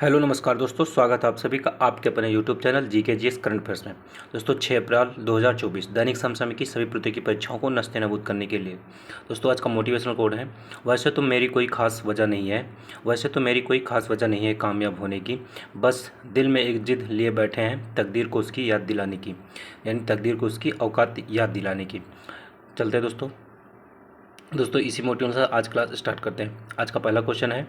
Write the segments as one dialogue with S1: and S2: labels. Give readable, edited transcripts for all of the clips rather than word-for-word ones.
S1: Hello नमस्कार दोस्तों, स्वागत है आप सभी का आपके अपने YouTube channel GKGS current affairs में। दोस्तों 6 अप्रैल 2024 दैनिक समसामयिक की सभी प्रति की परीक्षाओं को नस्तेनाबूद करने के लिए दोस्तों आज का मोटिवेशनल कोड है, वैसे तो मेरी कोई खास वजह नहीं है, वैसे तो मेरी कोई खास वजह नहीं है कामयाब होने की, बस दिल में एक जिद लिए बैठे हैं तकदीर को उसकी याद दिलाने की, यानी तकदीर को उसकी औकात याद दिलाने की। चलते हैं दोस्तों इसी मोटिवेशन से आज क्लास स्टार्ट करते हैं। आज का पहला क्वेश्चन है,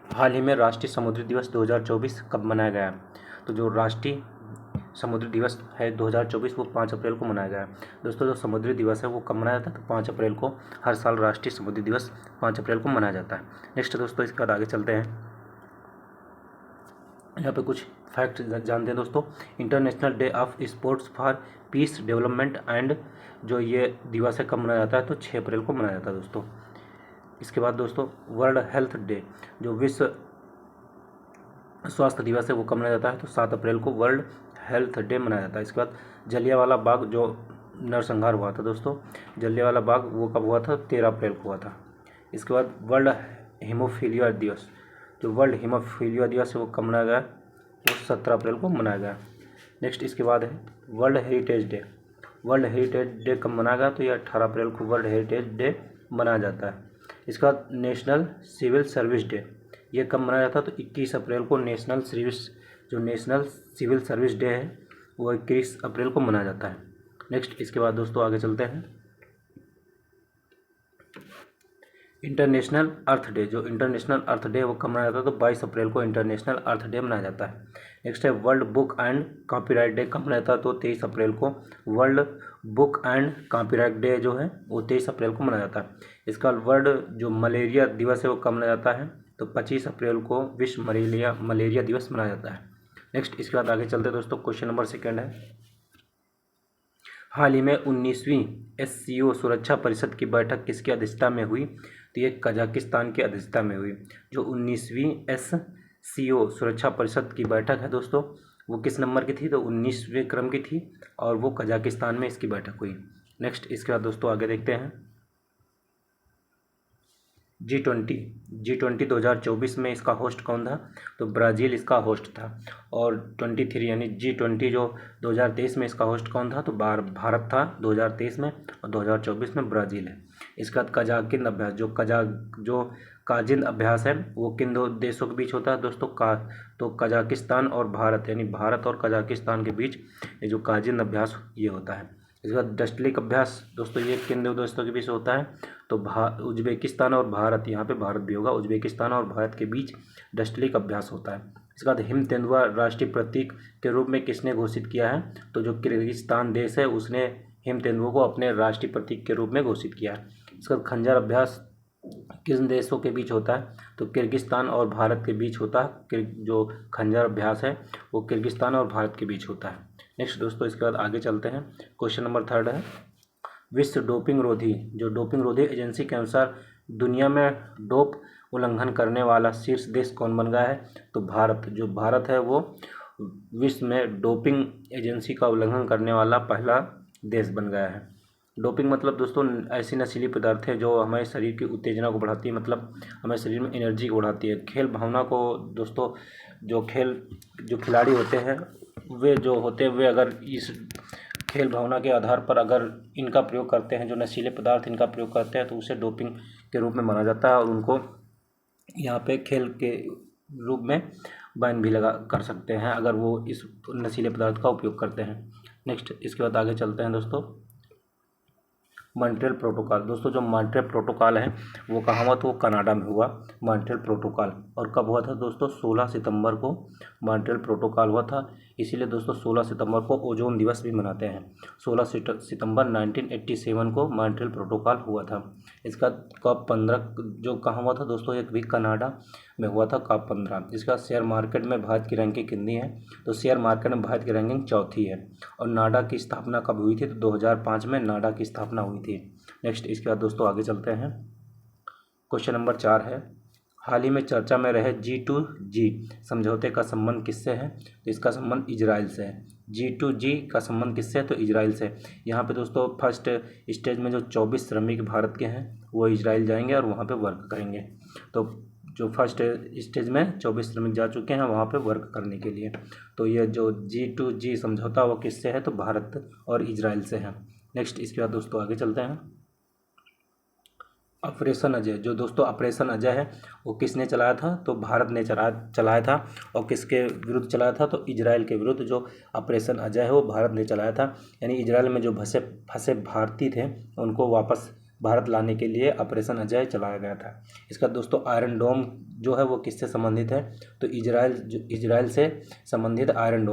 S1: हाल ही में राष्ट्रीय समुद्री दिवस 2024 कब मनाया गया? तो जो राष्ट्रीय समुद्री दिवस है 2024 वो 5 अप्रैल को मनाया गया। दोस्तों जो समुद्री दिवस है वो कब मनाया जाता है? तो 5 अप्रैल को हर साल राष्ट्रीय समुद्री दिवस 5 अप्रैल को मनाया जाता है। नेक्स्ट दोस्तों इसके बाद आगे चलते हैं, यहाँ पे कुछ फैक्ट जानते हैं दोस्तों। International day of sports for piece development and जो ये दिवस है कब मनाया जाता है? तो 6 अप्रैल को मनाया जाता है दोस्तों। इसके बाद दोस्तों वर्ल्ड हेल्थ डे जो विश्व स्वास्थ्य दिवस है वो कब मनाया जाता है? तो 7 अप्रैल को वर्ल्ड हेल्थ डे मनाया जाता है। इसके बाद जलियांवाला बाग जो नरसंहार हुआ था दोस्तों, जलियांवाला बाग वो कब हुआ था? 13 अप्रैल को हुआ था। इसके बाद वर्ल्ड हीमोफीलिया दिवस जो वर्ल्ड हीमोफीलिया दिवस है वो कब मनाया गया? वो 17 अप्रैल को मनाया गया। नेक्स्ट इसके बाद है world heritage day. World heritage day कब मनाया गया? तो ये 18 अप्रैल को वर्ल्ड हेरिटेज डे मनाया जाता है। इसके बाद नेशनल सिविल सर्विस डे ये कब मनाया जाता है? तो 21 अप्रैल को नेशनल सिविल सर्विस डे है वो 21 अप्रैल को मनाया जाता है। नेक्स्ट इसके बाद दोस्तों आगे चलते हैं, इंटरनेशनल अर्थ डे जो इंटरनेशनल अर्थ डे वो कब मनाया जाता है? तो 22 अप्रैल को इंटरनेशनल अर्थ डे मनाया जाता है। नेक्स्ट है world book and copyright day कब मनाया जाता है? तो 23 अप्रैल को world book and copyright day जो है वो 23 अप्रैल को मनाया जाता है। इसका वर्ल्ड जो मलेरिया दिवस है वो कब मनाया जाता है? तो 25 अप्रैल को विश्व मलेरिया दिवस मनाया जाता है। नेक्स्ट इसके बाद आगे चलते हैं दोस्तों, क्वेश्चन नंबर 2 है, हाल ही में 19वीं SCO सुरक्षा परिषद की बैठक किसकी अध्यक्षता में हुई? तो ये कजाकिस्तान की अध्यक्षता में हुई। जो 19वीं SCO सुरक्षा परिषद की बैठक है दोस्तों वो किस नंबर की थी? तो 19वें क्रम की थी और वो कजाकिस्तान में इसकी बैठक हुई। नेक्स्ट इसके बाद दोस्तों आगे देखते हैं, G20 2024 में इसका होस्ट कौन था? तो ब्राज़ील इसका होस्ट था। और 23 यानी G20 जो 2023 में इसका होस्ट कौन था? तो भारत था 2023 में और 2024 में ब्राज़ील है। इसके बाद कजाकिन अभ्यास जो काजिन अभ्यास है वो किन दो देशों के बीच होता है दोस्तों? तो कजाकिस्तान और भारत, यानी भारत और कजाकिस्तान के बीच ये जो काजिन अभ्यास ये होता है। इसके बाद डस्टलिक अभ्यास दोस्तों ये किन दो दोस्तों के बीच होता है? तो उज्बेकिस्तान और भारत, यहाँ पे भारत भी होगा, उज्बेकिस्तान और भारत के बीच डस्टलिक अभ्यास होता है। इसके बाद हिम तेंदुआ राष्ट्रीय प्रतीक के रूप में किसने घोषित किया है? तो जो किर्गिस्तान देश है उसने हिम तेंदुआ को अपने राष्ट्रीय प्रतीक के रूप में घोषित किया है। इसके बाद खंजर अभ्यास किन देशों के बीच होता है? तो किर्गिस्तान और भारत के बीच होता है। जो खंजर अभ्यास है वो किर्गिस्तान और भारत के बीच होता है। नेक्स्ट दोस्तों इसके बाद आगे चलते हैं, क्वेश्चन नंबर 3 है, विश्व डोपिंग रोधी एजेंसी के अनुसार दुनिया में डोप उल्लंघन करने वाला शीर्ष देश कौन बन गया है? तो भारत। जो भारत है वो विश्व में डोपिंग एजेंसी का उल्लंघन करने वाला पहला देश बन गया है। डोपिंग मतलब दोस्तों ऐसी नशीली पदार्थ है जो हमारे शरीर की उत्तेजना को बढ़ाती है, मतलब हमारे शरीर में एनर्जी को बढ़ाती है, खेल भावना को दोस्तों। जो खिलाड़ी होते हैं वे अगर इस खेल भावना के आधार पर अगर इनका प्रयोग करते हैं, जो नशीले पदार्थ इनका प्रयोग करते हैं, तो उसे डोपिंग के रूप में माना जाता है और उनको यहाँ पे खेल के रूप में बैन भी लगा कर सकते हैं अगर वो इस नशीले पदार्थ का उपयोग करते हैं। नेक्स्ट इसके बाद आगे चलते हैं दोस्तों, मॉन्ट्रियल प्रोटोकॉल। दोस्तों जो मॉन्ट्रियल प्रोटोकॉल है वो कहाँ हुआ? तो वो कनाडा में हुआ मॉन्ट्रियल प्रोटोकॉल। और कब हुआ था दोस्तों? 16 सितंबर को मॉन्ट्रियल प्रोटोकॉल हुआ था। इसीलिए दोस्तों 16 सितंबर को ओजोन दिवस भी मनाते हैं। 16 सितंबर 1987 को मॉन्ट्रियल प्रोटोकॉल हुआ था। इसका COP15 जो कहाँ हुआ था दोस्तों? एक भी कनाडा में हुआ था COP15। इसका शेयर मार्केट में भारत की रैंकिंग कितनी है? तो शेयर मार्केट में भारत की रैंकिंग 4थी है। और नाडा की स्थापना कब हुई थी? तो 2005 में नाडा की स्थापना हुई थी। नेक्स्ट इसके बाद दोस्तों आगे चलते हैं, क्वेश्चन नंबर 4 है, हाल ही में चर्चा में रहे G2G समझौते का संबंध किससे है? तो इसका संबंध इजराइल से है। G2G का संबंध किससे है? तो इजराइल से। यहाँ पे दोस्तों फर्स्ट स्टेज में जो 24 श्रमिक भारत के हैं वो इजराइल जाएंगे और वहाँ पे वर्क करेंगे। तो जो फर्स्ट स्टेज में 24 श्रमिक जा चुके हैं वहाँ पे वर्क करने के लिए। तो ये जो G2G समझौता वो किससे है, तो भारत और इजराइल से है। नेक्स्ट इसके बाद दोस्तों आगे चलते हैं। ऑपरेशन अजय, जो दोस्तों ऑपरेशन अजय है वो किसने चलाया था, तो भारत ने चलाया था। और किसके विरुद्ध चलाया था, तो इजराइल के विरुद्ध जो ऑपरेशन अजय है वो भारत ने चलाया था। यानी इजराइल में जो फंसे भारतीय थे उनको वापस भारत लाने के लिए ऑपरेशन अजय चलाया गया था। इसका दोस्तों आयरन डोम जो है वो किससे संबंधित है, तो इजराइल से संबंधित आयरन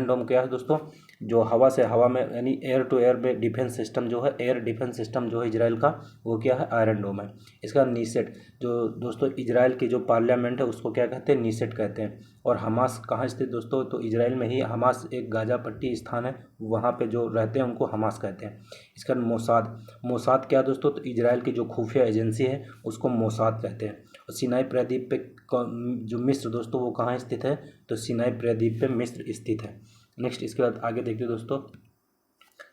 S1: डोम क्या है दोस्तों, जो हवा में यानी एयर टू एयर में डिफेंस सिस्टम जो है, एयर डिफेंस सिस्टम जो है इजराइल का, वो क्या है, आयरन डोम है। इसका नीसेट, जो दोस्तों इजराइल की जो पार्लियामेंट है उसको क्या कहते हैं, नीसेट कहते हैं। और हमास कहाँ स्थित दोस्तों, तो इजराइल में ही हमास एक गाजा पट्टी स्थान है, वहाँ पे जो रहते हैं उनको हमास कहते हैं। इसका मोसाद क्या दोस्तों, तो इजराइल की जो खुफिया एजेंसी है उसको मोसाद कहते हैं। और सिनाई प्रायद्वीप पे जो मिस्र दोस्तों वो कहाँ स्थित है, तो सिनाई प्रायद्वीप पे मिस्र स्थित है। नेक्स्ट इसके बाद आगे देखते हैं दोस्तों।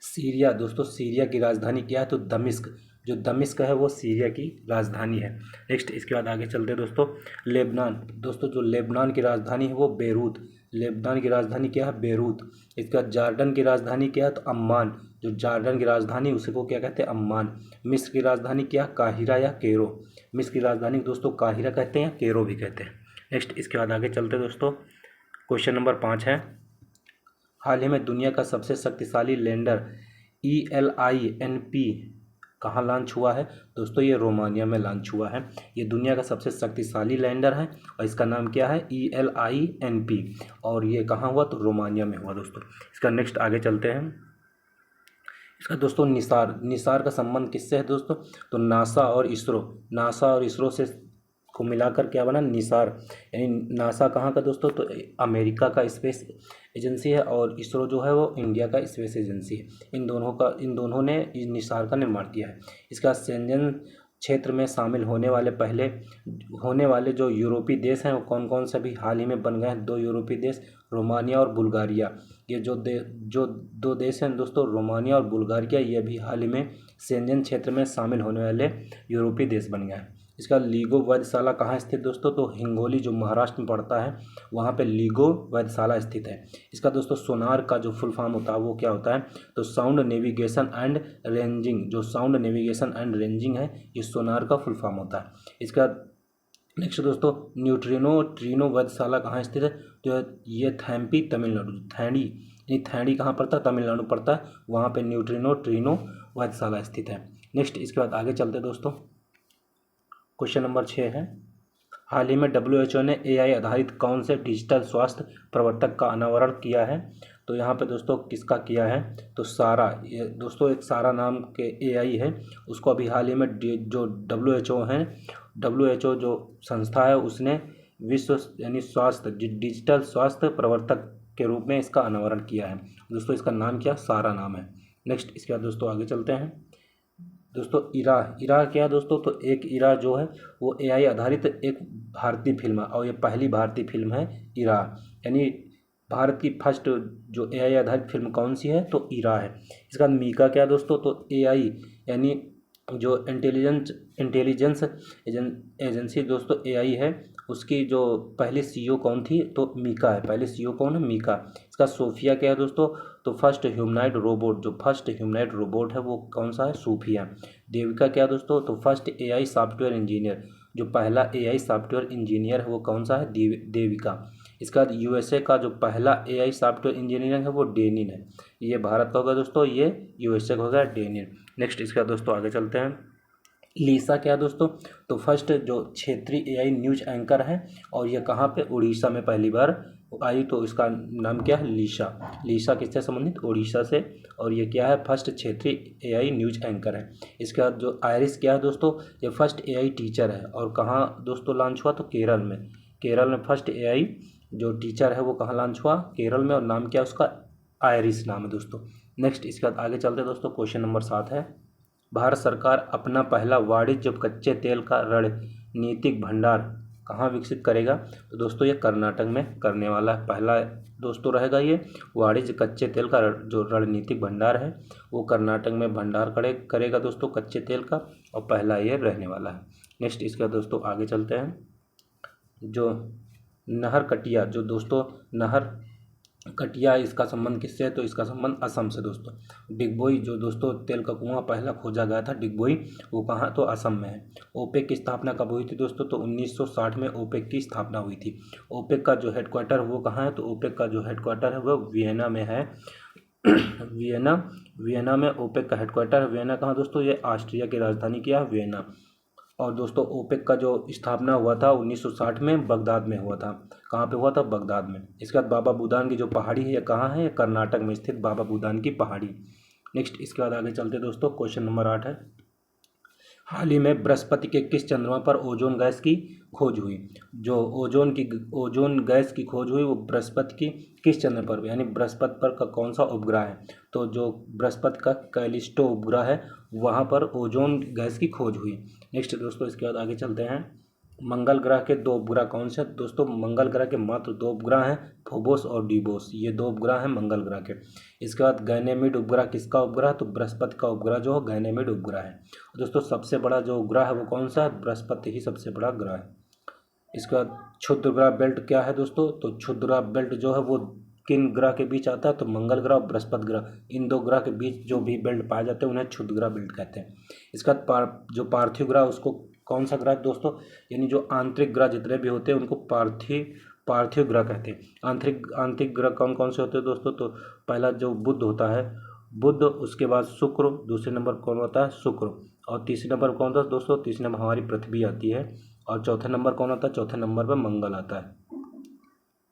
S1: सीरिया, दोस्तों सीरिया की राजधानी क्या है, तो दमिश्क, जो दमिश्क है वो सीरिया की राजधानी है। नेक्स्ट इसके बाद आगे चलते हैं दोस्तों। लेबनान, दोस्तों जो लेबनान की राजधानी है वो बेरूत, लेबनान की राजधानी क्या है, बेरूत। इसका जार्डन की राजधानी क्या है, तो अम्मान, जो जार्डन की राजधानी उसी को क्या कहते हैं, अम्मान। मिस्र की राजधानी क्या, काहिरा या कैरो, मिस्र की राजधानी दोस्तों काहिरा कहते हैं या कैरो भी कहते हैं। नेक्स्ट इसके बाद आगे चलते हैं दोस्तों। क्वेश्चन नंबर 5 है, हाल ही में दुनिया का सबसे शक्तिशाली लैंडर ELINP कहाँ लॉन्च हुआ है, दोस्तों ये रोमानिया में लॉन्च हुआ है। ये दुनिया का सबसे शक्तिशाली लैंडर है और इसका नाम क्या है, ELINP, और ये कहाँ हुआ, तो रोमानिया में हुआ दोस्तों। इसका नेक्स्ट आगे चलते हैं। इसका दोस्तों निसार का संबंध किससे है दोस्तों, तो नासा और इसरो से को मिलाकर क्या बना, निसार। यानी नासा कहाँ का दोस्तों, तो अमेरिका का स्पेस एजेंसी है और इसरो जो है वो इंडिया का स्पेस एजेंसी है। इन दोनों ने इस निसार का निर्माण किया है। इसका शेंजन क्षेत्र में शामिल होने वाले जो यूरोपीय देश हैं वो कौन कौन से भी हाल ही में बन गए हैं, 2 यूरोपीय देश, रोमानिया और बुल्गारिया। ये जो 2 देश हैं दोस्तों, रोमानिया और बुल्गारिया, ये भी हाल ही में शेंजन क्षेत्र में शामिल होने वाले यूरोपीय देश बन गए हैं। इसका लीगो वेधशाला कहाँ स्थित दोस्तों, तो हिंगोली जो महाराष्ट्र में पड़ता है वहाँ पे लीगो वेधशाला स्थित है। इसका दोस्तों सोनार का जो फुल फॉर्म होता है वो क्या होता है, तो साउंड नेविगेशन एंड रेंजिंग, जो साउंड नेविगेशन एंड रेंजिंग है ये सोनार का फुल फॉर्म होता है। इसका नेक्स्ट दोस्तों ट्रीनो वेधशाला कहाँ स्थित है, तो ये थैम्पी तमिलनाडु, थैंडी कहाँ पड़ता है, तमिलनाडु पड़ता है, वहाँ पे ट्रीनो वेधशाला स्थित है। नेक्स्ट इसके बाद आगे चलते हैं दोस्तों। क्वेश्चन नंबर 6 है, हाल ही में WHO ने AI आधारित कौन से डिजिटल स्वास्थ्य प्रवर्तक का अनावरण किया है, तो यहाँ पे दोस्तों किसका किया है, तो सारा, ये दोस्तों एक सारा नाम के AI है, उसको अभी हाल ही में जो WHO जो संस्था है उसने विश्व यानी डिजिटल स्वास्थ्य प्रवर्तक के रूप में इसका अनावरण किया है दोस्तों। इसका नाम क्या, सारा नाम है। नेक्स्ट इसके बाद दोस्तों आगे चलते हैं दोस्तों। इरा क्या है दोस्तों, तो एक इरा जो है वो AI आधारित एक भारतीय फिल्म है और ये पहली भारतीय फिल्म है इरा। यानी भारत की फर्स्ट जो AI आधारित फिल्म कौन सी है, तो इरा है। इसका मीका क्या है दोस्तों, तो AI यानी जो इंटेलिजेंस एजेंसी दोस्तों AI है, उसकी जो पहली CEO कौन थी, तो मीका है, पहले CEO कौन है, मीका। इसका सोफिया क्या है दोस्तों, तो फर्स्ट ह्यूमनॉइड रोबोट है वो कौन सा है, सोफिया। देविका क्या है दोस्तों, तो फर्स्ट AI सॉफ्टवेयर इंजीनियर, जो पहला AI सॉफ्टवेयर इंजीनियर है वो कौन सा है, देविका। इसका USA का जो पहला AI सॉफ्टवेयर इंजीनियर है वो डेनिन है। ये भारत का होगा दोस्तों, ये USA का होगा डेनिन। नेक्स्ट इसका दोस्तों आगे चलते हैं। लीसा क्या है दोस्तों, तो फर्स्ट जो क्षेत्रीय AI न्यूज एंकर है और ये कहाँ पे, उड़ीसा में पहली बार आई, तो इसका नाम क्या है, लीसा किससे संबंधित, उड़ीसा से, और ये क्या है, फर्स्ट क्षेत्रीय AI न्यूज एंकर है। इसके बाद जो आयरिस क्या है दोस्तों, ये फर्स्ट AI टीचर है और कहाँ दोस्तों लॉन्च हुआ, तो केरल में फर्स्ट AI जो टीचर है वो कहाँ लॉन्च हुआ, केरल में, और नाम क्या है उसका, आयरिस नाम है दोस्तों। नेक्स्ट इसके बाद आगे चलते हैं दोस्तों। क्वेश्चन नंबर 7 है, भारत सरकार अपना पहला वाणिज्य कच्चे तेल का रणनीतिक भंडार कहाँ विकसित करेगा, तो दोस्तों ये कर्नाटक में करने वाला है। पहला दोस्तों रहेगा ये वाणिज्य कच्चे तेल का जो रणनीतिक भंडार है वो कर्नाटक में भंडार करेगा दोस्तों कच्चे तेल का, और पहला ये रहने वाला है। नेक्स्ट इसका दोस्तों आगे चलते हैं। जो नहर कटिया, जो दोस्तों नहर कटिया, इसका संबंध किससे है? तो इसका संबंध असम से दोस्तों। डिगबोई, जो दोस्तों तेल का कुआं पहला खोजा गया था डिगबोई, वो कहाँ? तो असम में है। ओपेक की स्थापना कब हुई थी दोस्तों? तो 1960 में ओपेक की स्थापना हुई थी। ओपेक का जो हेडक्वार्टर वो कहाँ है? तो ओपेक का जो हेडक्वार्टर है वो वियना में है। वियना, वियना में ओपेक का हेडक्वार्टर है। वियना कहाँ दोस्तों? ये ऑस्ट्रिया की राजधानी क्या है? वियना। और दोस्तों ओपेक का जो स्थापना हुआ था 1960 में बगदाद में हुआ था। कहाँ पे हुआ था? बगदाद में। इसके बाद बाबा बुदान की जो पहाड़ी है ये कहाँ है? ये कर्नाटक में स्थित बाबा बुदान की पहाड़ी। नेक्स्ट इसके बाद आगे चलते दोस्तों, क्वेश्चन नंबर 8 है। हाल ही में बृहस्पति के किस चंद्रमा पर ओजोन गैस की खोज हुई? जो ओजोन गैस की खोज हुई वो बृहस्पति की किस चंद्र पर, यानी बृहस्पति पर का कौन सा उपग्रह है? तो जो बृहस्पति का कैलिस्टो उपग्रह है वहाँ पर ओजोन गैस की खोज हुई। नेक्स्ट दोस्तों इसके बाद आगे चलते हैं। मंगल ग्रह के दो उपग्रह कौन से? दोस्तों मंगल ग्रह के मात्र दो उपग्रह हैं, फोबोस और डीबोस। ये दो उपग्रह हैं मंगल ग्रह के। इसके बाद गैनेमिड उपग्रह किसका उपग्रह? तो बृहस्पति का उपग्रह जो गैनेमिड उपग्रह है। दोस्तों सबसे बड़ा जो उपग्रह है वो कौन सा है? बृहस्पति ही सबसे बड़ा ग्रह है। इसके बाद क्षुद्र ग्रह बेल्ट क्या है दोस्तों? तो क्षुद्र ग्रह बेल्ट जो है वो किन ग्रह के बीच आता है? तो मंगल ग्रह और बृहस्पति ग्रह, इन दो ग्रह के बीच जो भी बेल्ट पाए जाते हैं उन्हें क्षुद्र ग्रह बेल्ट कहते हैं। इसका जो पार्थिव ग्रह उसको कौन सा ग्रह दोस्तों? यानी जो आंतरिक ग्रह जितने भी होते हैं उनको पार्थिव ग्रह कहते हैं। आंतरिक ग्रह कौन कौन से होते हैं दोस्तों? तो पहला जो बुध होता है, बुध, उसके बाद शुक्र, दूसरे नंबर कौन होता है? शुक्र, और तीसरे नंबर कौन होता है दोस्तों? तीसरे नंबर हमारी पृथ्वी आती है, और चौथे नंबर कौन आता है? चौथे नंबर पर मंगल आता है।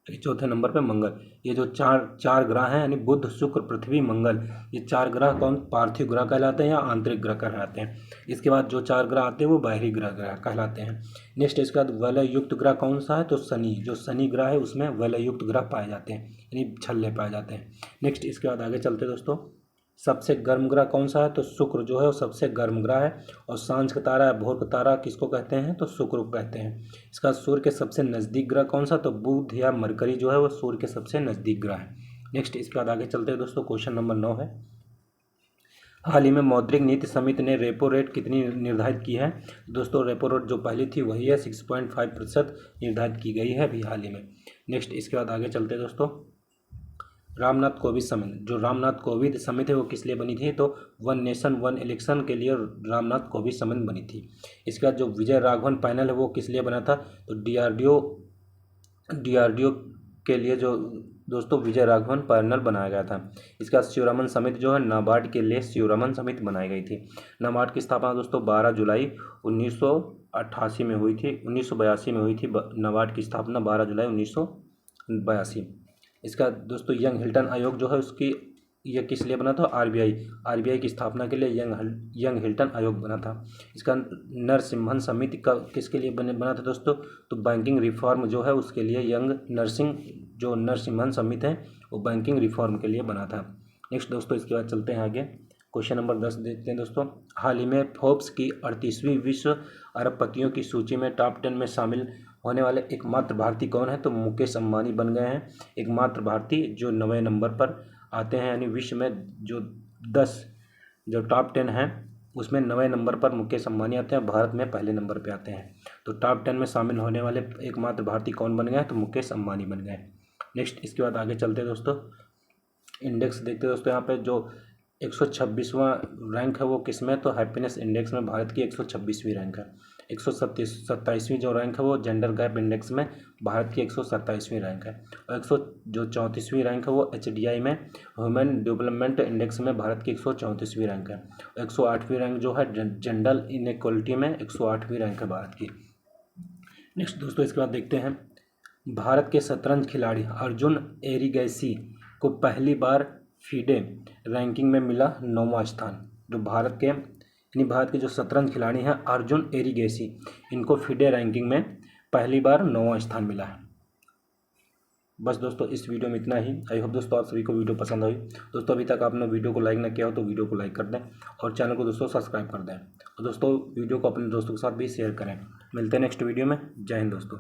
S1: चौथे नंबर पे मंगल। ये जो चार ग्रह हैं यानी बुध, शुक्र, पृथ्वी, मंगल, ये चार ग्रह कौन? पार्थिव ग्रह कहलाते हैं या आंतरिक ग्रह कहलाते हैं। इसके बाद जो चार ग्रह आते हैं वो बाहरी ग्रह कहलाते हैं। नेक्स्ट इसके बाद वलय युक्त ग्रह कौन सा है? तो शनि, जो शनि ग्रह है उसमें वलय युक्त ग्रह पाए जाते हैं, यानी छल्ले पाए जाते हैं। नेक्स्ट इसके बाद आगे चलते दोस्तों। सबसे गर्म ग्रह कौन सा है? तो शुक्र जो है वो सबसे गर्म ग्रह है। और सांझ का तारा, भोर का तारा किसको कहते हैं? तो शुक्र को कहते हैं। इसका सूर्य के सबसे नज़दीक ग्रह कौन सा? तो बुध या मरकरी जो है वो सूर्य के सबसे नज़दीक ग्रह है। नेक्स्ट इसके बाद आगे चलते हैं दोस्तों, क्वेश्चन नंबर 9 है। हाल ही में मौद्रिक नीति समिति ने रेपो रेट कितनी निर्धारित की है? दोस्तों रेपो रेट जो पहली थी वही है 6.5% निर्धारित की गई है अभी हाल ही में। नेक्स्ट इसके बाद आगे चलते हैं दोस्तों। रामनाथ कोविंद समिति, जो रामनाथ कोविंद समिति है वो किस लिए बनी थी? तो वन नेशन वन इलेक्शन के लिए रामनाथ कोविंद समिति बनी थी। इसके बाद जो विजय राघवन पैनल है वो किस लिए बना था? तो डीआरडीओ के लिए जो दोस्तों विजय राघवन पैनल बनाया गया था। इसका शिवरमन समिति जो है नाबार्ड के लिए शिवरमन समिति बनाई गई थी। नाबार्ड की स्थापना दोस्तों 12 जुलाई 1988 में हुई थी, 1982 में हुई थी। नाबार्ड की स्थापना 12 जुलाई 1982। इसका दोस्तों यंग हिल्टन आयोग जो है उसकी ये किस लिए बना था? आरबीआई की स्थापना के लिए यंग हिल्टन आयोग बना था। इसका नरसिम्हन समिति का किसके लिए बना था दोस्तों? तो बैंकिंग रिफॉर्म जो है उसके लिए जो नरसिम्हन समिति है वो बैंकिंग रिफॉर्म के लिए बना था। नेक्स्ट दोस्तों इसके बाद चलते हैं आगे, क्वेश्चन नंबर 10 देखते हैं दोस्तों। हाल ही में फोर्ब्स की 38वीं विश्व अरबपतियों की सूची में टॉप 10 में शामिल होने वाले एकमात्र भारतीय कौन है? तो मुकेश अंबानी बन गए हैं एकमात्र भारतीय जो 9वें नंबर पर आते हैं, यानी विश्व में जो 10 जो टॉप 10 हैं उसमें 9वें नंबर पर मुकेश अंबानी आते हैं, भारत में पहले नंबर पे आते हैं। तो टॉप 10 में शामिल होने वाले एकमात्र भारतीय कौन बन गए? तो मुकेश अंबानी बन गए। नेक्स्ट इसके बाद आगे चलते हैं दोस्तों, इंडेक्स देखते हैं दोस्तों। यहाँ पे जो 126वां रैंक है वो किस में? तो हैप्पीनेस इंडेक्स में भारत की 126वीं रैंक है। 127वीं जो रैंक है वो जेंडर गैप इंडेक्स में भारत की 127वीं रैंक है। और 134वीं रैंक है वो HDI में ह्यूमन डेवलपमेंट इंडेक्स में भारत की 134वीं रैंक है। 108वीं रैंक जो है जेंडर इनइक्वलिटी में 108वीं रैंक है भारत की। नेक्स्ट दोस्तों इसके बाद देखते हैं, भारत के शतरंज खिलाड़ी अर्जुन एरिगैसी को पहली बार फीडे रैंकिंग में मिला 9वां स्थान। जो भारत के जो शतरंज खिलाड़ी हैं अर्जुन एरिगैसी, इनको फीडे रैंकिंग में पहली बार 9वां स्थान मिला है। बस दोस्तों इस वीडियो में इतना ही। आई होप दोस्तों आप सभी को वीडियो पसंद आई। दोस्तों अभी तक आपने वीडियो को लाइक ना किया हो तो वीडियो को लाइक कर दें और चैनल को दोस्तों सब्सक्राइब कर दें। और दोस्तों वीडियो को अपने दोस्तों के साथ भी शेयर करें। मिलते हैं नेक्स्ट वीडियो में। जय हिंद दोस्तों।